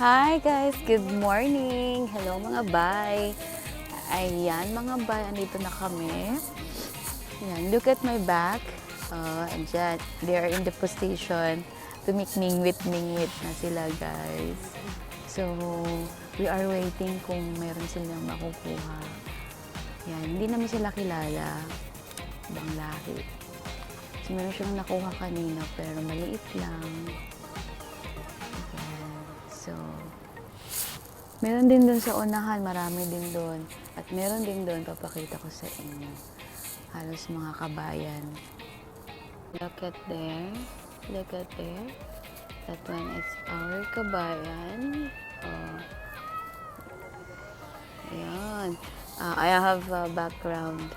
Hi guys! Good morning! Hello mga bay! Ayan mga bay, andito na kami. Ayan, look at my back. Andyan, they are in the position to make mingwit-mingwit na sila guys. So, we are waiting kung meron silang makukuha. Ayan, hindi naman sila kilala. Ibang lahi. So, meron siyang nakuha kanina pero maliit lang. So, meron din doon sa unahan, marami din doon. At meron din doon, papakita ko sa inyo. Halos mga kabayan. Look at there. Look at there. That one is our kabayan. Ayan. I have a background.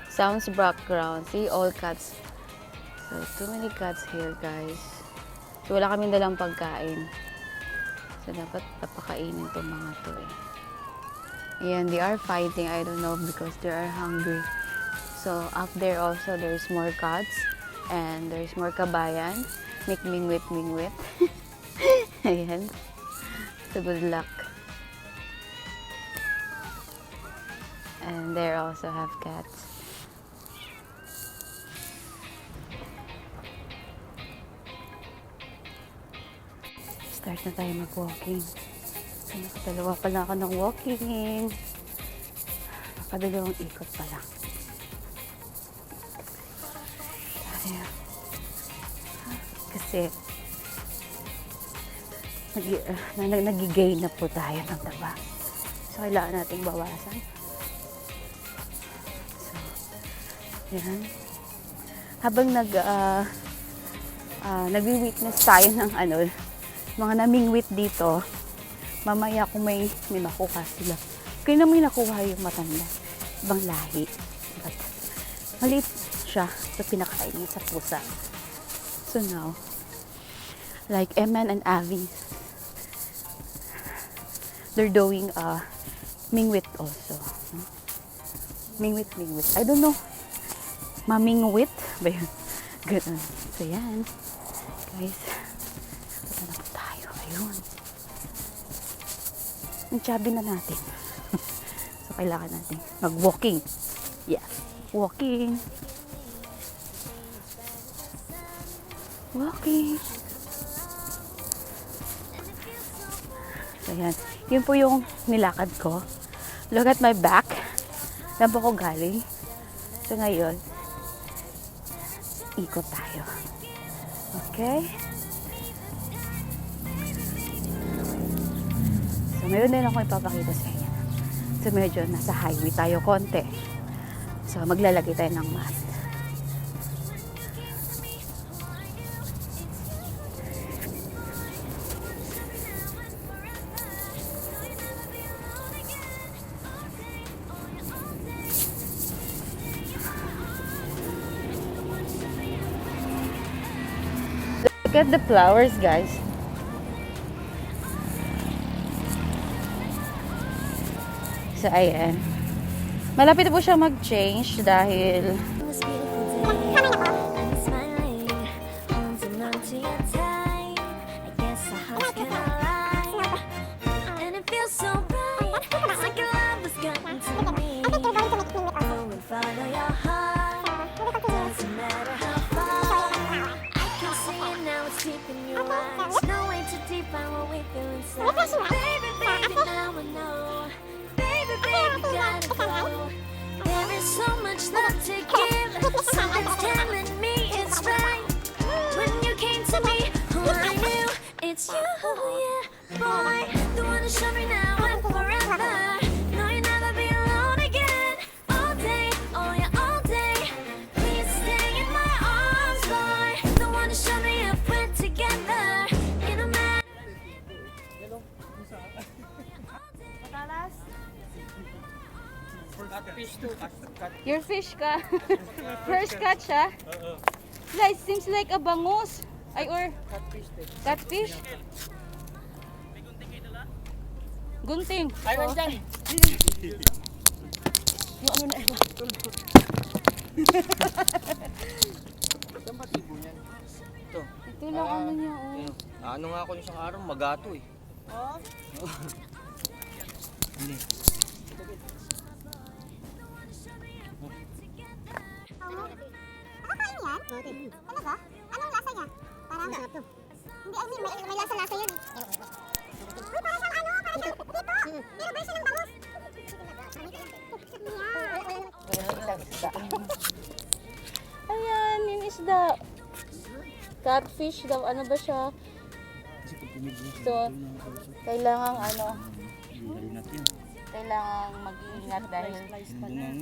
Sounds background. See, all cats. So, too many cats here, guys. So, wala kaming dalang pagkain. So, dapat papakainin itong mga to eh. Ayan, they are fighting. I don't know because they are hungry. So, up there also, there's more cats. And there's more kabayan. Make mingwit. Ayan. So, good luck. And there also have cats. Start na tayo mag-walking. So, nakadalawa pa lang ako ng walking. Nakadalawang ikot pa lang. Tayo. Kasi, nag-gain na po tayo ng taba. So, kailangan nating bawasan. So, yan. Habang nag-witness tayo ng mga namingwit dito, mamaya kung may makuha sila. Kaya na may nakuha yung matanda. Ibang lahi. But, maliit siya. So, pinakain niya sa pusa. So now, like Eman and Avi, they're doing mingwit also. Mingwit. I don't know. Mamingwit? Ba yun? Ganun. So, yan. Guys. Ayun. Ang chubby na natin. So, kailangan natin mag-walking. Yes. Walking. So, yan. Yun po yung nilakad ko. Look at my back. Saan po ko galing. So, ngayon, ikot tayo. Okay? So, meron din ako ipapakita sa inyo. So, medyo nasa highway tayo konti. So, maglalagay tayo ng mask. Look at the flowers, guys. So, ayan. Malapit po siya mag-change dahil it's you, yeah, boy. The one to show me now and forever. No, you'll never be alone again. All day, oh yeah, all day. Please stay in my arms, boy. The one to show me if we're together. In a man. your fish ka. First catch, ha? It seems like a bangus. Ay, or catfish. Gunting. Ay, nandyan. Yung ano na ito. Saan ba tibo niyan? Ito. Ito lang ano niya, oh. Ano nga ako isang araw, magato eh. Hindi. Nakakain yan? Talaga? Anong lasa niya? Parang... Masarap to. Hindi, I mean, may lasa-lasa yun. Uy, parang siyang ano? Parang siyang dito! Nilabay siya ng bangus. Ayan, yung isda. Catfish daw. Ano ba siya? Kasi pag tumigil So, kailangang ano, Galinat yan. kailangang mag-iingat dahil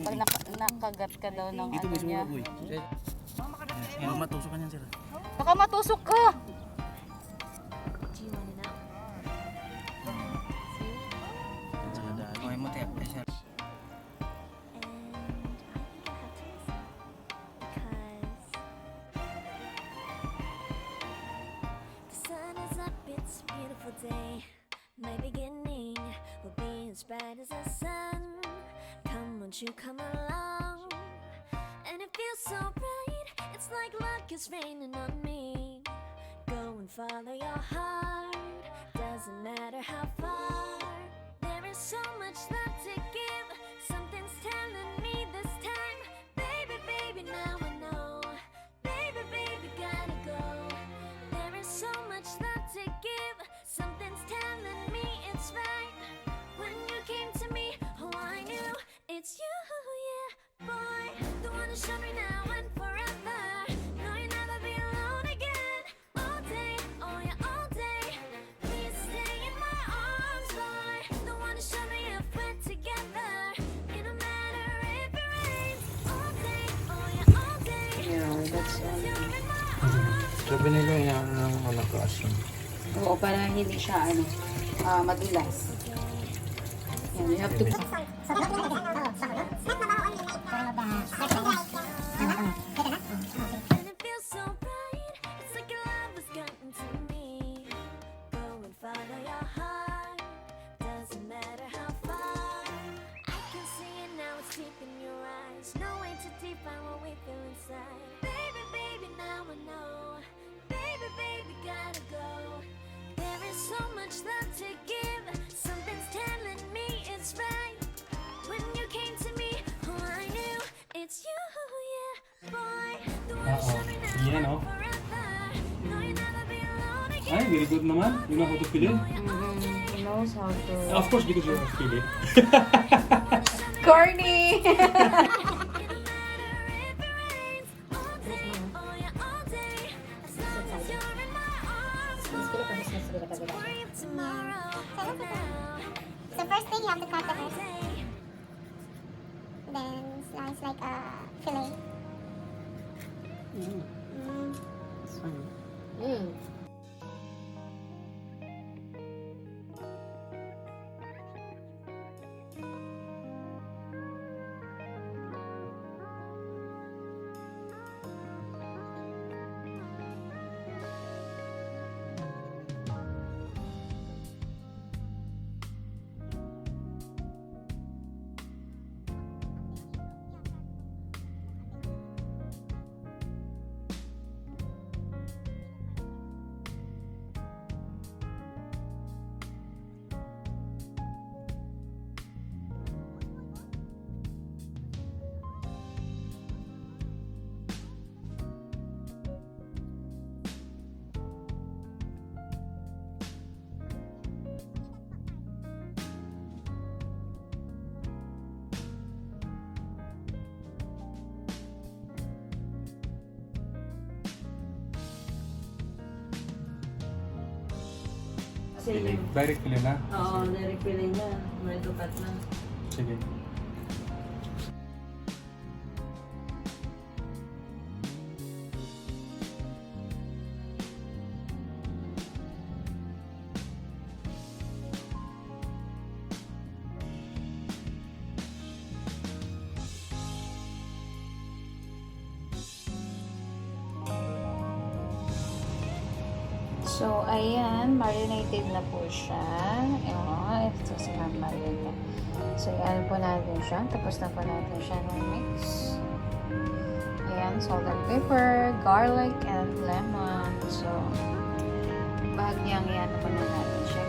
pag nakagat ka daw ng Dito ano gusto niya. mo boy. Baka matusok ka niyan sir. Baka matusok ka! Okay mo tayo. The sun is up, it's a beautiful day. My beginning will be as bright as the sun. Come, won't you come along? And it feels so bright, it's like luck is raining on me. Go and follow your heart, doesn't matter how far. There is so much love to give, something's telling me this time. Baby, baby, now I know. Baby, baby, gotta go. There is so much love to give, something's telling me it's right. When you came to me, oh I knew it's you, yeah, boy. The one to show me now and forever. No, you'll never be alone again. All day, oh yeah, all day. Please stay in my arms, boy. The one to show me if we're together. It don't matter if it rains. All day, oh yeah, all day. Yeah, that's You're in my arms. Sabi nila yan ng ano ko asin. Oo, para hindi siya ano, madulas. Yan, you have to... And it feels so bright, it's like your love has gotten to me. Go and follow your heart, doesn't matter how far. I can see it now, it's deep in your eyes. No way to define what we feel inside. Baby, baby, now I know. Baby, baby, gotta go. There is so much love to give, something's telling me it's right. When you came to me, oh I knew it's you, yeah, boy. The one who showed me now Yan, and oh. forever. No, you'll never be alone again. Ay, very good naman. You know how to fill it? He knows how to... Of course, because you have to fill it. Corny! It don't matter if it rains. All day, oh yeah, all day. As long as you're in my arms, boy. Don't worry of tomorrow. For now, So first thing, you have to cut the all first. day. Then slice like a fillet. Direct fill na. Oo, na-refill niya. May dukat na. Sige. So, ayan, marinated na po siya. Ayan, ito si Maria. So, ayan po natin siya. Tapos na po natin siya ng mix. Ayan, salt and pepper, garlic, and lemon. So, bahagyang yan po na natin siya.